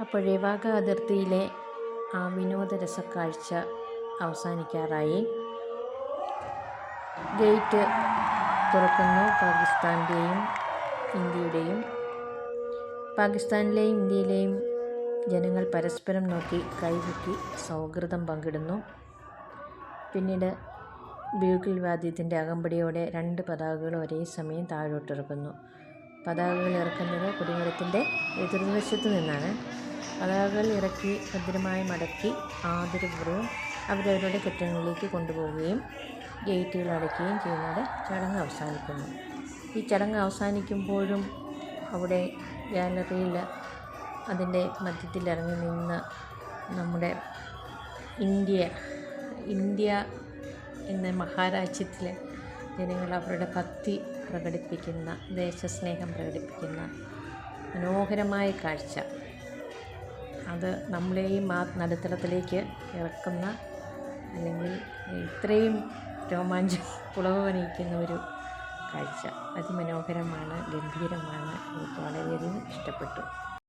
അപ്പോഴേ വാഗ അതിർത്തിയിലെ ആ വിനോദരസക്കാഴ്ച അവസാനിക്കാറായി. ഗേറ്റ് തുറക്കുന്നു. പാകിസ്ഥാനിലെയും ഇന്ത്യയിലെയും ജനങ്ങൾ പരസ്പരം നോക്കി കൈപൊക്കി സൗഹൃദം പങ്കിടുന്നു. പിന്നീട് ബ്യൂഗിൾ വാദ്യത്തിൻ്റെ അകമ്പടിയോടെ 2 പതാകകൾ ഒരേ സമയം താഴോട്ടിറക്കുന്നു. പതാകകൾ ഇറക്കുന്നത് കൊടിമരത്തിൻ്റെ എതിർവശത്തു നിന്നാണ്. പതാകകൾ ഇറക്കി ഭദ്രമായി മടക്കി ആദരപൂർവ്വം അവരവരുടെ കെട്ടിടങ്ങളിലേക്ക് കൊണ്ടുപോവുകയും ഗേറ്റുകൾ അടയ്ക്കുകയും ചെയ്യുന്നതോടെ ചടങ്ങ് അവസാനിക്കുന്നു. ഈ ചടങ്ങ് അവസാനിക്കുമ്പോഴും അവിടെ ഗാലറിയിൽ അതിൻ്റെ മധ്യത്തിൽ ഇറങ്ങി നിന്ന് നമ്മുടെ ഇന്ത്യ എന്ന മഹാരാജ്യത്തിലെ ജനങ്ങൾ അവരുടെ ഭക്തി പ്രകടിപ്പിക്കുന്ന, ദേശസ്നേഹം പ്രകടിപ്പിക്കുന്ന മനോഹരമായ കാഴ്ച, അത് നമ്മളെയും ആ നടുത്തളത്തിലേക്ക് ഇറക്കുന്ന, അല്ലെങ്കിൽ ഇത്രയും രോമാഞ്ചം പുളകമണിയിക്കുന്ന ഒരു കാഴ്ച അതിമനോഹരമാണ്, ഗംഭീരമാണ്. എനിക്ക് വളരെയധികം ഇഷ്ടപ്പെട്ടു.